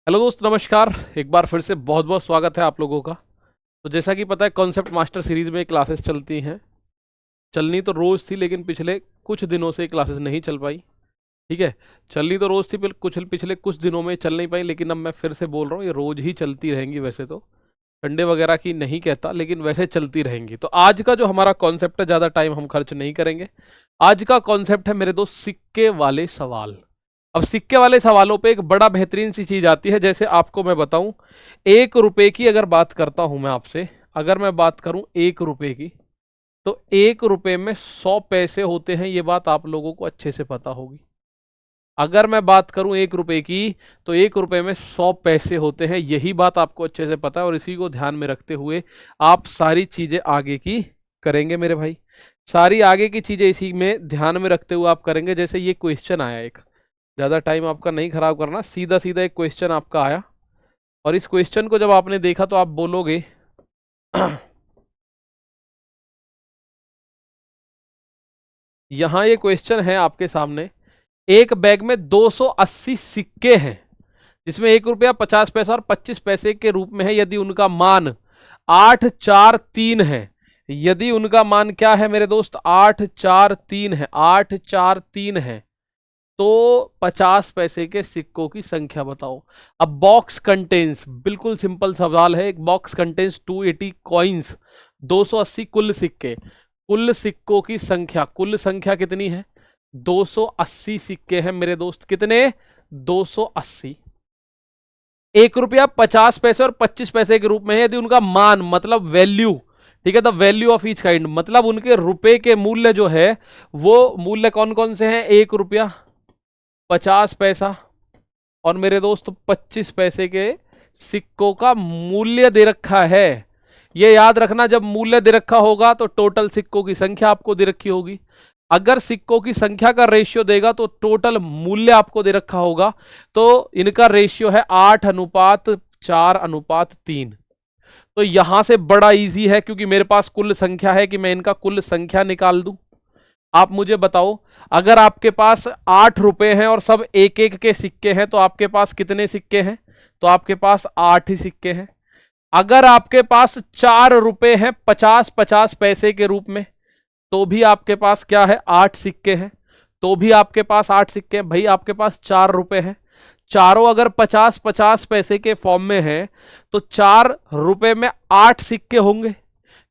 Hello दोस्त, नमस्कार। एक बार फिर से बहुत बहुत स्वागत है आप लोगों का। तो जैसा कि पता है, कॉन्सेप्ट मास्टर सीरीज में क्लासेस चलती हैं। चलनी तो रोज़ थी, लेकिन पिछले कुछ दिनों से क्लासेस नहीं चल पाई। ठीक है। चलनी तो रोज़ थी, पिछले कुछ दिनों में चल नहीं पाई, लेकिन अब मैं फिर से बोल रहा हूँ, ये रोज़ ही चलती रहेंगी। वैसे तो संडे वगैरह की नहीं कहता, लेकिन वैसे चलती रहेंगी। तो आज का जो हमारा कॉन्सेप्ट है, ज़्यादा टाइम हम खर्च नहीं करेंगे। आज का कॉन्सेप्ट है मेरे दोस्त, सिक्के वाले सवाल। अब सिक्के वाले सवालों पे एक बड़ा बेहतरीन सी चीज आती है। जैसे आपको मैं बताऊं, 1 रुपए की अगर बात करता हूं मैं आपसे, अगर मैं बात करूं 1 रुपए की, तो 1 रुपए में 100 पैसे होते हैं। ये बात आप लोगों को अच्छे से पता होगी। अगर मैं बात करूं 1 रुपए की, तो 1 रुपए में 100 पैसे होते हैं। यही बात आपको अच्छे से पता है, और इसी को ध्यान में रखते हुए आप सारी चीजें आगे की करेंगे मेरे भाई। सारी आगे की चीजें इसी में ध्यान में रखते हुए आप करेंगे। जैसे ये क्वेश्चन आया एक, ज़्यादा टाइम आपका नहीं खराब करना, सीधा सीधा एक क्वेश्चन आपका आया, और इस क्वेश्चन को जब आपने देखा तो आप बोलोगे यहां ये क्वेश्चन है आपके सामने। एक बैग में 280 सिक्के हैं, जिसमें 1 रुपया 50 पैसा और 25 पैसे के रूप में है। यदि उनका मान 843 है, यदि उनका मान क्या है मेरे दोस्त, 843 है, 843 है, तो 50 पैसे के सिक्कों की संख्या बताओ। अब बॉक्स कंटेन्स, बिल्कुल सिंपल सवाल है। एक बॉक्स कंटेन्स 280 कॉइन्स, 280 कुल सिक्के। कुल सिक्कों की संख्या, कुल संख्या कितनी है? 280 सिक्के हैं मेरे दोस्त। कितने? 280। 1 रुपया 50 पैसे और 25 पैसे के रूप में है। यदि उनका मान, मतलब वैल्यू, ठीक है, the value of each kind, मतलब उनके रुपए के मूल्य जो है, वो मूल्य कौन कौन से हैं? 1 रुपया 50 पैसा और मेरे दोस्त 25 पैसे के सिक्कों का मूल्य दे रखा है। ये याद रखना, जब मूल्य दे रखा होगा तो टोटल सिक्कों की संख्या आपको दे रखी होगी। अगर सिक्कों की संख्या का रेशियो देगा तो टोटल मूल्य आपको दे रखा होगा। तो इनका रेशियो है 8:4:3। तो यहां से बड़ा इजी है, क्योंकि मेरे पास कुल संख्या है, कि मैं इनका कुल संख्या निकाल दूं। आप मुझे बताओ, अगर आपके पास 8 रुपए हैं और सब एक एक के सिक्के हैं, तो आपके पास कितने सिक्के हैं? तो आपके पास 8 ही सिक्के हैं। अगर आपके पास 4 रुपए हैं 50-50 पैसे के रूप में, तो भी आपके पास क्या है? 8 सिक्के हैं। तो भी आपके पास 8 सिक्के हैं। भाई आपके पास 4 रुपए हैं, चारों अगर 50-50 पैसे के फॉर्म में है, तो 4 रुपए में 8 सिक्के होंगे,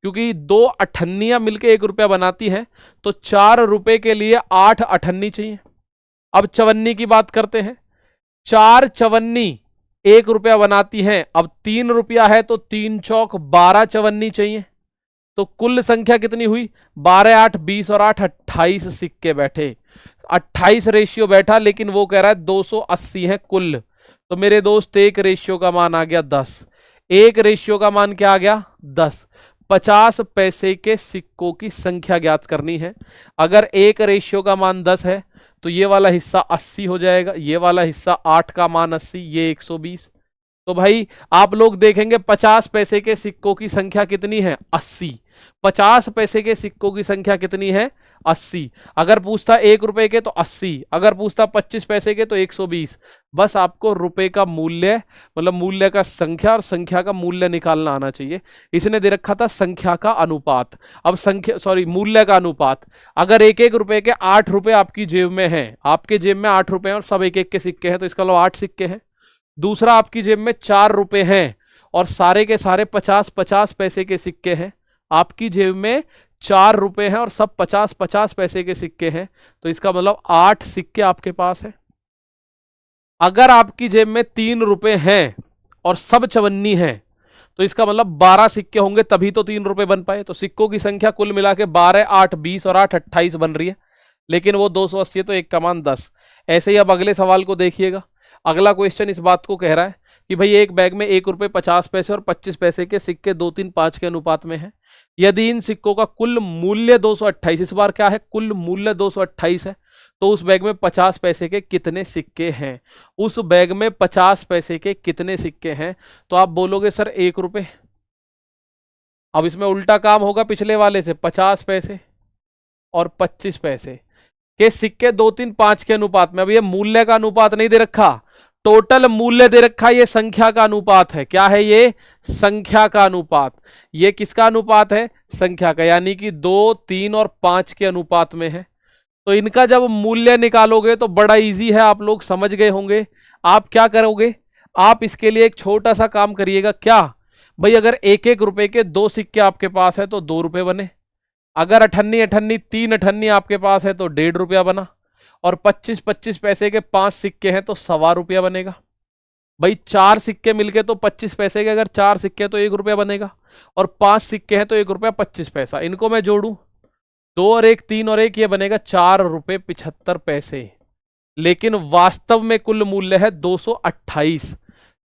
क्योंकि 2 अठन्नियां मिलकर 1 रुपया बनाती हैं। तो 4 रुपए के लिए 8 अठन्नी चाहिए। अब चवन्नी की बात करते हैं। 4 चवन्नी 1 रुपया बनाती हैं। अब 3 रुपया है, तो 3 चौक 12 चवन्नी चाहिए। तो कुल संख्या कितनी हुई? 12, 8, 20 और 8, 28 सिक्के बैठे। 28 रेशियो बैठा, लेकिन वो कह रहा है 280 है कुल। तो मेरे दोस्त, एक रेशियो का मान आ गया 10। एक रेशियो का मान क्या आ गया? 10। 50 पैसे के सिक्कों की संख्या ज्ञात करनी है। अगर एक रेशियो का मान 10 है, तो ये वाला हिस्सा 80 हो जाएगा, ये वाला हिस्सा 8 का मान 80, ये 120। तो भाई आप लोग देखेंगे 50 पैसे के सिक्कों की संख्या कितनी है? 80। 50 पैसे के सिक्कों की संख्या कितनी है? 80। अगर पूछता 1 रुपए के तो 80, अगर पूछता 25 पैसे के तो 120। बस आपको रुपए का मूल्य, मतलब मूल्य का संख्या और संख्या का मूल्य निकालना आना चाहिए। इसने दे रखा था संख्या का अनुपात, अब संख्या, सॉरी, मूल्य का अनुपात। अगर एक एक रुपए के 8 रुपए आपकी जेब में है, आपके जेब में 8 रुपए हैं और सब एक एक के सिक्के हैं, तो इसका मतलब 8 सिक्के हैं। दूसरा, आपकी जेब में 4 रुपए हैं और सारे के सारे 50-50 पैसे के सिक्के हैं। आपकी जेब में 4 रुपए हैं और सब 50-50 पैसे के सिक्के हैं, तो इसका मतलब 8 सिक्के आपके पास है। अगर आपकी जेब में 3 रुपए हैं और सब चवन्नी है, तो इसका मतलब 12 सिक्के होंगे, तभी तो 3 रुपए बन पाए। तो सिक्कों की संख्या कुल मिला के 12, 8, 20 और 8, 28 बन रही है, लेकिन वो 280 है, तो एक का मान 10। ऐसे ही अब अगले सवाल को देखिएगा। अगला क्वेश्चन इस बात को कह रहा है कि भाई एक बैग में 1 रुपए 50 पैसे और 25 पैसे के सिक्के 2, 3, 5 के अनुपात में है। यदि इन सिक्कों का कुल मूल्य 228, इस बार क्या है? कुल मूल्य 228 है, तो उस बैग में 50 पैसे के कितने सिक्के हैं? उस बैग में 50 पैसे के कितने सिक्के हैं? तो आप बोलोगे सर 1 रुपए। अब इसमें उल्टा काम होगा पिछले वाले से, 50 पैसे और 25 पैसे के सिक्के 2, 3, 5 के अनुपात में। अब ये मूल्य का अनुपात नहीं दे रखा, टोटल मूल्य दे रखा है, ये संख्या का अनुपात है। क्या है ये? संख्या का अनुपात। ये किसका अनुपात है? संख्या का, यानी कि 2, 3 और 5 के अनुपात में है। तो इनका जब मूल्य निकालोगे तो बड़ा इजी है, आप लोग समझ गए होंगे। आप क्या करोगे? आप इसके लिए एक छोटा सा काम करिएगा। क्या भाई, अगर 1-1 रुपए के 2 सिक्के आपके पास है तो 2 रुपए बने। अगर अठन्नी अठन्नी 3 अठन्नी आपके पास है तो 1.5 रुपया बना। और 25-25 पैसे के 5 सिक्के हैं तो 1.25 रुपया बनेगा। भाई 4 सिक्के मिलके तो 25 पैसे के, अगर 4 सिक्के तो 1 रुपया बनेगा। और 5 सिक्के हैं तो 1 रुपया 25 पैसा। इनको मैं जोड़ू, 2 और 1 3 और 1, ये बनेगा 4 रुपये 75 पैसे। लेकिन वास्तव में कुल मूल्य है 228।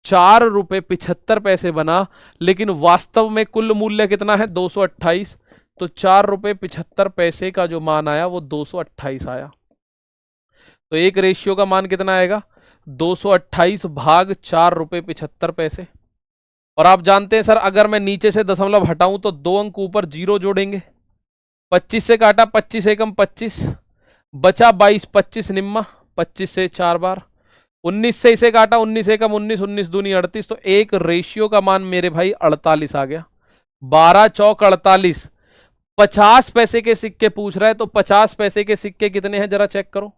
4 रुपये 75 पैसे बना, लेकिन वास्तव में कुल मूल्य कितना है? 228। तो 4 रुपये 75 पैसे का जो मान आया वो 228 आया। तो एक रेशियो का मान कितना आएगा? 228 भाग 4 रुपये 75 पैसे। और आप जानते हैं सर, अगर मैं नीचे से दशमलव हटाऊं तो 2 अंक ऊपर 0 जोड़ेंगे। 25 से काटा, 25 एकम 25, बचा 22, 25 निम्मा, 25 से 4 बार, 19 से इसे काटा, 19 एकम 19, 19 दूनी 38। तो एक रेशियो का मान मेरे भाई 48 आ गया। 12 चौक 48। 50 पैसे के सिक्के पूछ रहा है, तो 50 पैसे के सिक्के कितने हैं जरा चेक करो।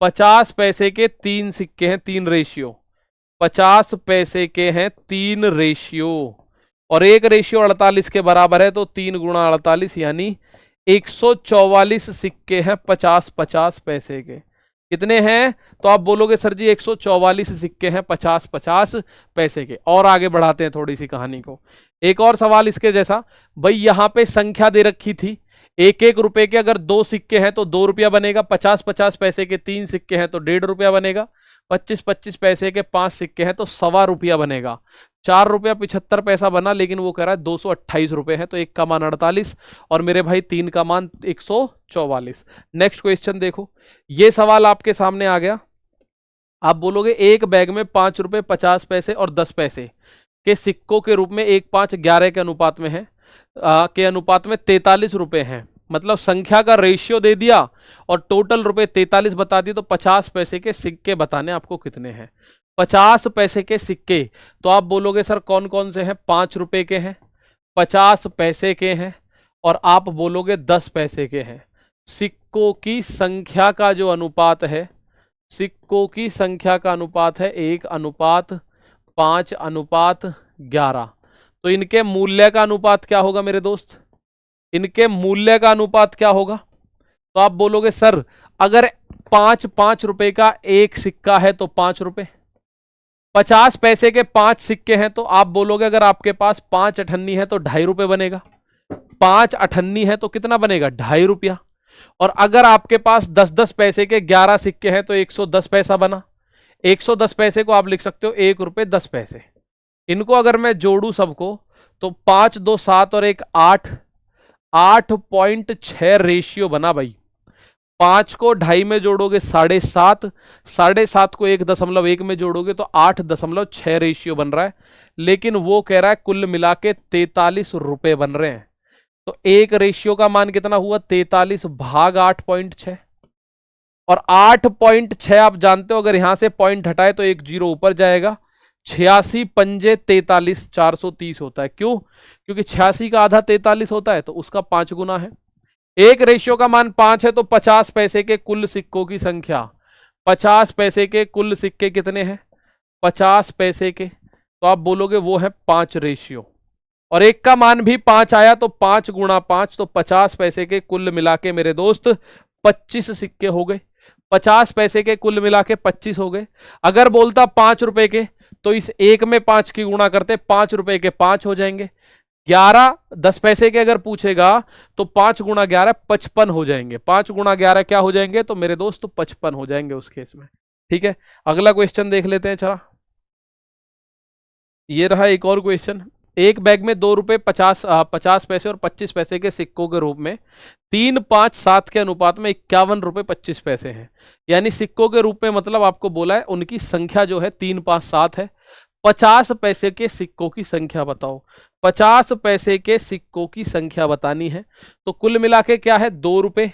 50 पैसे के 3 सिक्के हैं, 3 रेशियो। 50 पैसे के हैं 3 रेशियो, और एक रेशियो 48 के बराबर है, तो 3 गुणा 48 यानी 144 सिक्के हैं 50-50 पैसे के। कितने हैं? तो आप बोलोगे सर जी 144 सिक्के हैं 50-50 पैसे के। और आगे बढ़ाते हैं थोड़ी सी कहानी को। एक और सवाल इसके जैसा। भाई यहां पे संख्या दे रखी थी 1-1 रुपए के, अगर 2 सिक्के हैं तो 2 रुपया बनेगा। 50-50 पैसे के 3 सिक्के हैं तो 1.5 रुपया बनेगा। 25-25 पैसे के 5 सिक्के हैं तो 1.25 रुपया बनेगा। 4 रुपया 75 पैसा बना, लेकिन वो कह रहा है 228 रुपए है। तो एक का मान 48 और मेरे भाई 3 का मान 144। नेक्स्ट क्वेश्चन देखो, ये सवाल आपके सामने आ गया। आप बोलोगे एक बैग में 5 रुपए 50 पैसे और 10 पैसे के सिक्कों के रूप में 1:5:11 के अनुपात में है, के अनुपात में 43 रुपए हैं। मतलब संख्या का रेशियो दे दिया और टोटल रुपए 43 बता दिए। तो 50 पैसे के सिक्के बताने आपको कितने हैं। 50 पैसे के सिक्के, तो आप बोलोगे सर कौन कौन से हैं? 5 रुपए के हैं, 50 पैसे के हैं, और आप बोलोगे 10 पैसे के हैं। सिक्कों की संख्या का जो अनुपात है, सिक्कों की संख्या का अनुपात है 1:5:11। तो इनके मूल्य का अनुपात क्या होगा मेरे दोस्त? इनके मूल्य का अनुपात क्या होगा? तो आप बोलोगे सर अगर 5 रुपए का एक सिक्का है तो 5 रुपए, 50 पैसे के 5 सिक्के हैं तो आप बोलोगे अगर आपके पास 5 अठन्नी है तो 2.5 रुपए बनेगा। 5 अठन्नी है तो कितना बनेगा? 2.5 रुपया। और अगर आपके पास 10-10 पैसे के 11 सिक्के हैं तो 110 पैसा बना। 110 पैसे को आप लिख सकते हो 1 रुपए 10 पैसे। इनको अगर मैं जोड़ू सबको तो 5 2 7 और 1 8, 8.6 रेशियो बना भाई। 5 को 2.5 में जोड़ोगे 7.5, 7.5 को 1.1 में जोड़ोगे तो 8.6 रेशियो बन रहा है। लेकिन वो कह रहा है कुल मिला के 43 रुपए बन रहे हैं। तो एक रेशियो का मान कितना हुआ? 43 भाग 8.6। और 8.6 आप जानते हो, अगर यहां से पॉइंट हटाए तो एक जीरो ऊपर जाएगा। 86 पंजे 43, 430 होता है। क्यों? क्योंकि 86 का आधा 43 होता है, तो उसका 5 गुना है। एक रेशियो का मान 5 है, तो 50 पैसे के कुल सिक्कों की संख्या, 50 पैसे के कुल सिक्के कितने हैं? 50 पैसे के, तो आप बोलोगे वो है 5 रेशियो। और एक का मान भी 5 आया, तो 5 गुणा 5, तो 50 पैसे के कुल मिला के मेरे दोस्त 25 सिक्के हो गए। 50 पैसे के कुल मिला के 25 हो गए। अगर बोलता 5 रुपए के, तो इस एक में 5 की गुणा करते, 5 रुपए के 5 हो जाएंगे। 11 10 पैसे के अगर पूछेगा तो 5 गुणा 11 55 हो जाएंगे। 5 गुणा 11 क्या हो जाएंगे? तो मेरे दोस्त 55 हो जाएंगे उस केस में। ठीक है, अगला क्वेश्चन देख लेते हैं। चला, ये रहा एक और क्वेश्चन। एक बैग में 2 रुपए 50 पैसे और 25 पैसे के सिक्कों के रूप में 3, 5, 7 के अनुपात में 51 रुपए 25 पैसे हैं। यानी सिक्कों के रूप में मतलब आपको बोला है उनकी संख्या जो है 3, 5, 7 है। 50 पैसे के सिक्कों की संख्या बताओ। 50 पैसे के सिक्कों की संख्या बतानी है। तो कुल मिला के क्या है? 2 रुपए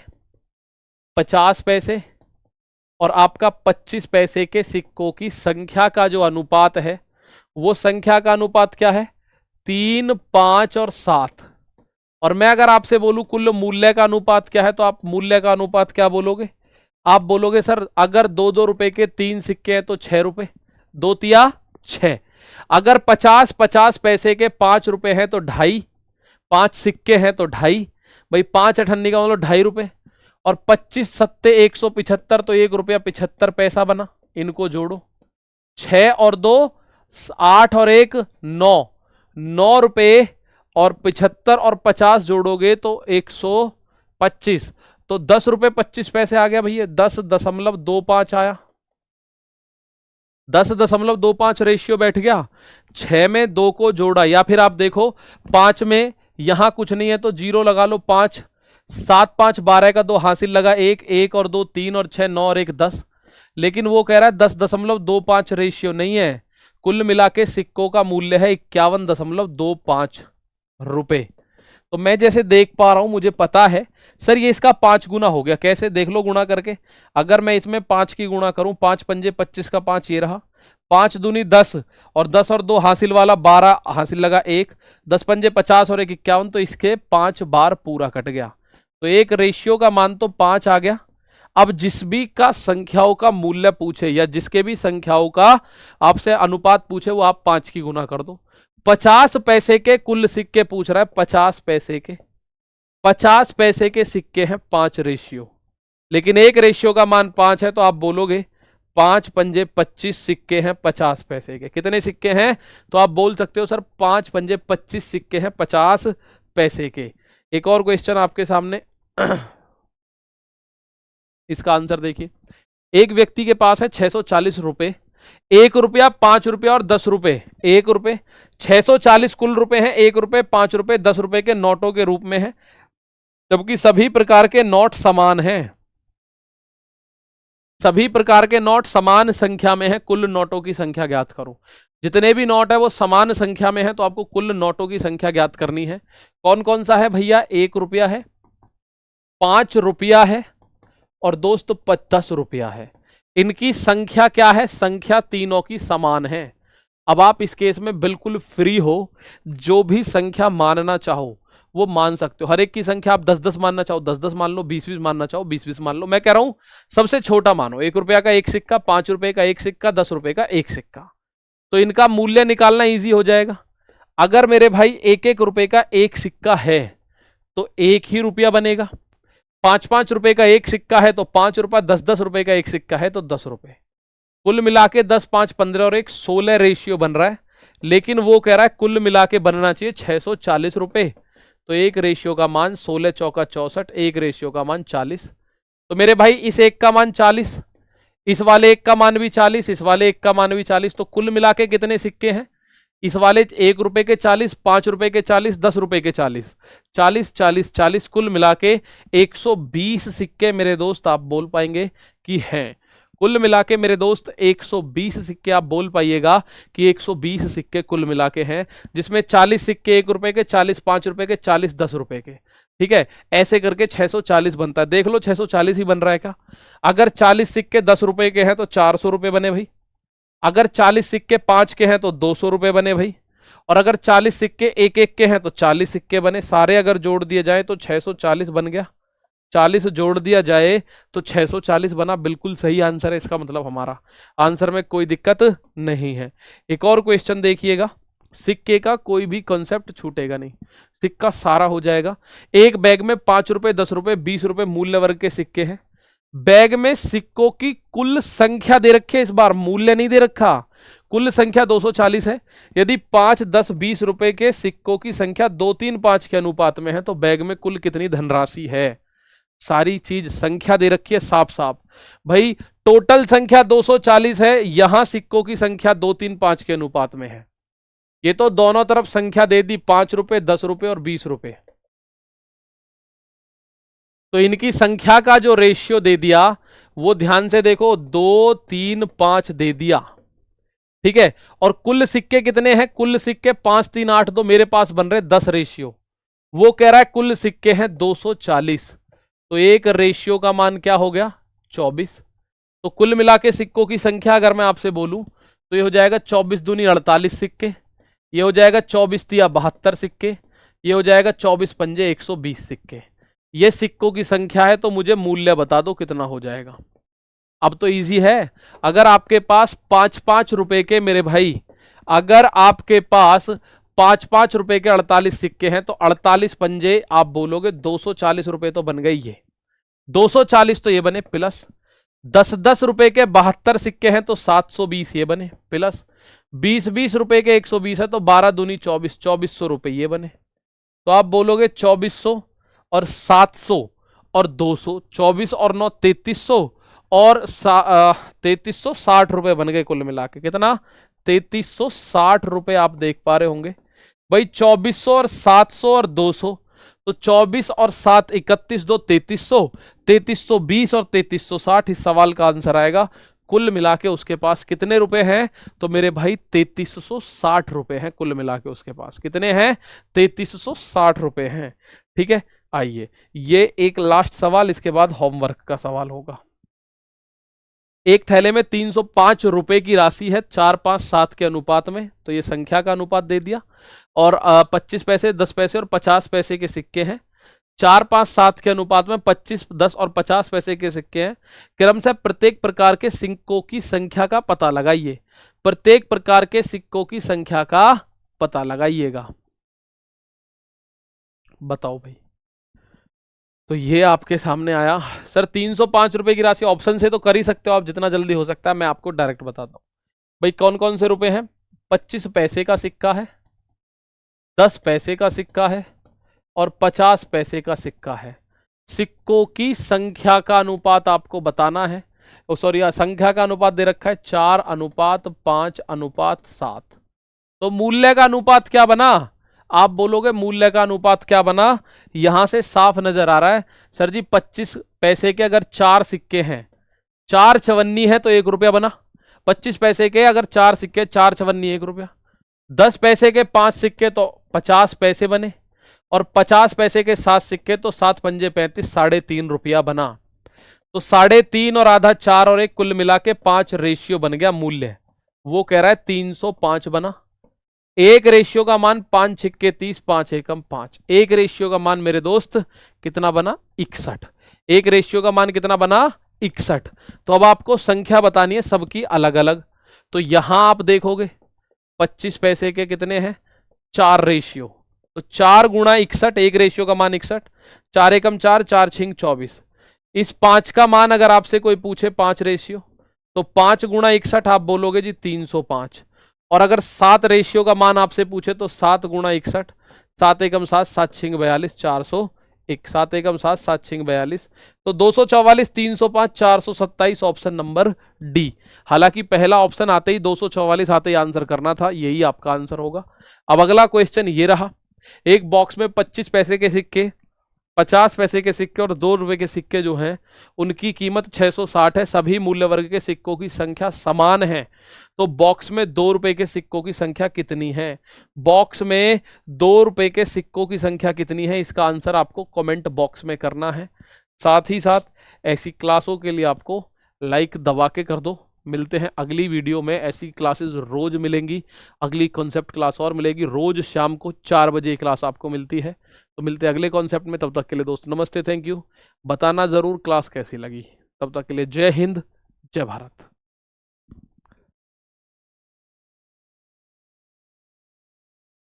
50 पैसे और आपका 25 पैसे के सिक्कों की संख्या का जो अनुपात है, वो संख्या का अनुपात क्या है? 3, 5 और 7। और मैं अगर आपसे बोलूं कुल मूल्य का अनुपात क्या है, तो आप मूल्य का अनुपात क्या बोलोगे? आप बोलोगे सर अगर 2-2 रुपए के 3 सिक्के हैं तो 6 रुपए, 2 तिया 6। अगर 50-50 पैसे के 5 रुपए हैं तो 2.5, 5 सिक्के हैं तो 2.5, भाई 5 अठन्नी का मतलब 2.5 रुपए, और 25 सत्ते 175, तो 1 रुपया 75 पैसा बना। इनको जोड़ो, 6 और 2 8 और 1 9, 9 रुपए, और 75 और 50 जोड़ोगे तो 125, तो 10 रुपए 25 पैसे आ गया भैया, 10.25 आया, 10.25 रेशियो बैठ गया। 6 में 2 को जोड़ा, या फिर आप देखो 5 में यहां कुछ नहीं है तो 0 लगा लो, 5 7 5 12 का 2 हासिल लगा, 1 1 और 2 3 और 6 9 और 1 10। लेकिन वो कह रहा है 10.25 रेशियो नहीं है, कुल मिला के सिक्कों का मूल्य है 51.25 रुपए। तो मैं जैसे देख पा रहा हूं, मुझे पता है सर ये इसका 5 गुना हो गया। कैसे? देख लो गुणा करके। अगर मैं इसमें 5 की गुणा करूं, 5 पंजे 25 का 5 ये रहा, 5 दूनी 10, और 10 और 2 हासिल वाला 12 हासिल लगा 1, 10 पंजे 50 और 1 51, तो इसके 5 बार पूरा कट गया। तो एक रेशियो का मान तो 5 आ गया। अब जिस भी का संख्याओं का मूल्य पूछे या जिसके भी संख्याओं का आपसे अनुपात पूछे, वो आप 5 की गुना कर दो। 50 पैसे के कुल सिक्के पूछ रहा है, 50 पैसे के सिक्के हैं 5 रेशियो, लेकिन एक रेशियो का मान 5 है, तो आप बोलोगे 5 पंजे 25 सिक्के हैं 50 पैसे के। कितने सिक्के हैं? तो आप बोल सकते हो सर 5 पंजे 25 सिक्के हैं 50 पैसे के। एक और क्वेश्चन आपके सामने, इसका आंसर देखिए। एक व्यक्ति के पास है 640 रुपए, 1 रुपया 5 रुपया और 10 रुपए। 1 रुपए 640 कुल रुपए हैं, 1 रुपए 5 रुपए 10 रुपए के नोटों के रूप में है, जबकि सभी प्रकार के नोट समान हैं। सभी प्रकार के नोट समान संख्या में है, कुल नोटों की संख्या ज्ञात करो। जितने भी नोट है वो समान संख्या में है, तो आपको कुल नोटों की संख्या ज्ञात करनी है। कौन कौन सा है भैया? 1 रुपया है, 5 रुपया है, और दोस्त 10 रुपया है। इनकी संख्या क्या है? संख्या तीनों की समान है। अब आप इस केस में बिल्कुल फ्री हो, जो भी संख्या मानना चाहो वो मान सकते हो। हर एक की संख्या आप 10-10 मानना चाहो 10-10 मान लो, 20-20 मानना चाहो 20-20 मान लो। मैं कह रहा हूं सबसे छोटा मानो, 1 रुपया का 1 सिक्का, 5 रुपए का 1 सिक्का, 10 रुपए का 1 सिक्का, तो इनका मूल्य निकालना ईजी हो जाएगा। अगर मेरे भाई 1-1 रुपए का 1 सिक्का है तो 1 ही रुपया बनेगा। 5-5 रुपए का 1 सिक्का है तो 5 रुपया, 10-10 रुपए का 1 सिक्का है तो 10 रुपए। कुल मिला के 10, 5, 15 और 1 16 रेशियो बन रहा है, लेकिन वो कह रहा है कुल मिला के बनना चाहिए 640 रुपए। तो एक रेशियो का मान 16 चौका 64, एक रेशियो का मान 40। तो मेरे भाई इस एक का मान 40, इस वाले एक का मान भी 40, इस वाले एक का मान भी 40, तो कुल मिला के कितने सिक्के हैं? इस वाले 1 रुपए के 40, 5 रुपए के 40, 10 रुपए के 40, 40 40 40, कुल मिला के 120 सिक्के मेरे दोस्त आप बोल पाएंगे कि हैं। कुल मिला के मेरे दोस्त 120 सिक्के आप बोल पाइएगा कि 120 सिक्के कुल मिला के हैं, जिसमें 40 सिक्के 1 रुपए के, 40 5 रुपए के, 40 10 रुपए के। ठीक है, ऐसे करके 640 बनता है। देख लो 640 ही बन रहा है क्या? अगर 40 सिक्के 10 रुपए के हैं तो 400 रुपए बने भाई। अगर 40 सिक्के 5 के हैं तो 200 रुपए बने भाई। और अगर 40 सिक्के 1-1 के हैं तो 40 सिक्के बने। सारे अगर जोड़ दिए जाए तो 640 बन गया। 40 जोड़ दिया जाए तो 640 बना। बिल्कुल सही आंसर है इसका, मतलब हमारा आंसर में कोई दिक्कत नहीं है। एक और क्वेश्चन देखिएगा, सिक्के का कोई भी कॉन्सेप्ट छूटेगा नहीं, सिक्का सारा हो जाएगा। एक बैग में 5 रुपए 10 रुपए 20 रुपए मूल्य वर्ग के सिक्के हैं। बैग में सिक्कों की कुल संख्या दे रखी है, इस बार मूल्य नहीं दे रखा। कुल संख्या 240 है। यदि 5 10 20 रुपए के सिक्कों की संख्या 2 3 5 के अनुपात में है तो बैग में कुल कितनी धनराशि है? सारी चीज संख्या दे रखी है साफ साफ भाई। टोटल संख्या 240 है, यहां सिक्कों की संख्या 2 3 5 के अनुपात में है। ये तो दोनों तरफ संख्या दे दी, 5 रुपए 10 रुपए और 20 रुपए। तो इनकी संख्या का जो रेशियो दे दिया वो ध्यान से देखो, 2 3 5 दे दिया। ठीक है, और कुल सिक्के कितने हैं? कुल सिक्के 5 3 8 2 मेरे पास बन रहे 10 रेशियो। वो कह रहा है कुल सिक्के हैं 240, तो एक रेशियो का मान क्या हो गया? 24। तो कुल मिला के सिक्कों की संख्या अगर मैं आपसे बोलूं तो ये हो जाएगा 24 दूनी 48 सिक्के, ये हो जाएगा 24 तिया 72 सिक्के, ये हो जाएगा 24 पंजे 120 सिक्के। ये सिक्कों की संख्या है, तो मुझे मूल्य बता दो कितना हो जाएगा। अब तो इजी है। अगर आपके पास 5-5 रुपए के, मेरे भाई अगर आपके पास 5-5 रुपए के 48 सिक्के हैं तो 48 पंजे आप बोलोगे 240 रुपए तो बन गई ये। 240 तो ये बने, प्लस 10-10 रुपए के 72 सिक्के हैं तो 720 ये बने, प्लस 20-20 रुपए के 120 है तो 12 दूनी 24, 2400 रुपए ये बने। तो आप बोलोगे 2400 और 700 और 200, 24 और 9 3300 और 3360 रुपए बन गए कुल मिला के। कितना? 3360 रुपए आप देख पा रहे होंगे भाई। 2400 और 700 और 200, तो 24 और 7 31, 2 3300, 3320 और 3360 इस सवाल का आंसर आएगा। कुल मिला के उसके पास कितने रुपए हैं? तो मेरे भाई 3360 रुपए हैं कुल मिला के उसके पास। कितने हैं? 3360 रुपए हैं। ठीक है, आइए ये एक लास्ट सवाल, इसके बाद होमवर्क का सवाल होगा। एक थैले में 305 रुपए की राशि है 4, 5, 7 के अनुपात में, तो ये संख्या का अनुपात दे दिया। और 25 पैसे, 10 पैसे और 50 पैसे के सिक्के हैं। 4, 5, 7 के अनुपात में 25, 10 और 50 पैसे के सिक्के हैं। क्रम से प्रत्येक प्रकार के सिक्कों की संख्या का पता लगाइए। प्रत्येक प्रकार के सिक्कों की संख्या का पता लगाइएगा। बताओ भाई। तो ये आपके सामने आया। सर 305 रुपए की राशि ऑप्शन से तो कर ही सकते हो आप, जितना जल्दी हो सकता है। मैं आपको डायरेक्ट बताता हूं भाई कौन कौन से रुपए हैं। 25 पैसे का सिक्का है, 10 पैसे का सिक्का है और 50 पैसे का सिक्का है। सिक्कों की संख्या का अनुपात आपको बताना है। सॉरी, संख्या का अनुपात दे रखा है 4:5:7। तो मूल्य का अनुपात क्या बना? आप बोलोगे मूल्य का अनुपात क्या बना? यहां से साफ नजर आ रहा है सर जी। 25 पैसे के अगर 4 सिक्के हैं, 4 चवन्नी है तो 1 रुपया बना। 25 पैसे के अगर 4 सिक्के, 4 चवन्नी 1 रुपया। 10 पैसे के 5 सिक्के तो 50 पैसे बने। और 50 पैसे के 7 सिक्के तो 7 पंजे 35, 3.5 रुपया बना। तो 3.5 और आधा 4 और 1 कुल मिला के 5 रेशियो बन गया मूल्य। वो कह रहा है 305 बना। एक रेशियो का मान 5 छिक्के 30, 5 एकम 5। एक रेशियो का मान मेरे दोस्त कितना बना? 61। एक रेशियो का मान कितना बना? 61। तो अब आपको संख्या बतानी है सबकी अलग अलग। तो यहां आप देखोगे 25 पैसे के कितने हैं? 4 रेशियो, तो 4 गुणा 61, एक रेशियो का मान 61। 4 एकम 4, 4 छिंग 24। इस 5 का मान अगर आपसे कोई पूछे 5 रेशियो, तो 5 गुणा 61 आप बोलोगे जी 305। और अगर 7 रेशियो का मान आपसे पूछे तो 7 गुणा 61, 7 एकम 7, 7 छिंग 42, 401, 7 एकम 7, 7 छिंग 42। तो 244, 305, 427 ऑप्शन नंबर डी। हालांकि पहला ऑप्शन आते ही 244 आते ही आंसर करना था, यही आपका आंसर होगा। अब अगला क्वेश्चन ये रहा। एक बॉक्स में 25 पैसे के सिक्के, 50 पैसे के सिक्के और 2 रुपए के सिक्के जो हैं उनकी कीमत 660 है। सभी मूल्य वर्ग के सिक्कों की संख्या समान है। तो बॉक्स में 2 रुपए के सिक्कों की संख्या कितनी है? बॉक्स में 2 रुपए के सिक्कों की संख्या कितनी है? इसका आंसर आपको कमेंट बॉक्स में करना है। साथ ही साथ ऐसी क्लासों के लिए आपको लाइक दबा के कर दो। मिलते हैं अगली वीडियो में। ऐसी क्लासेस रोज मिलेंगी। अगली कॉन्सेप्ट क्लास और मिलेगी। रोज शाम को 4 बजे क्लास आपको मिलती है। तो मिलते हैं अगले कॉन्सेप्ट में। तब तक के लिए दोस्त नमस्ते, थैंक यू। बताना जरूर क्लास कैसी लगी। तब तक के लिए जय हिंद, जय भारत।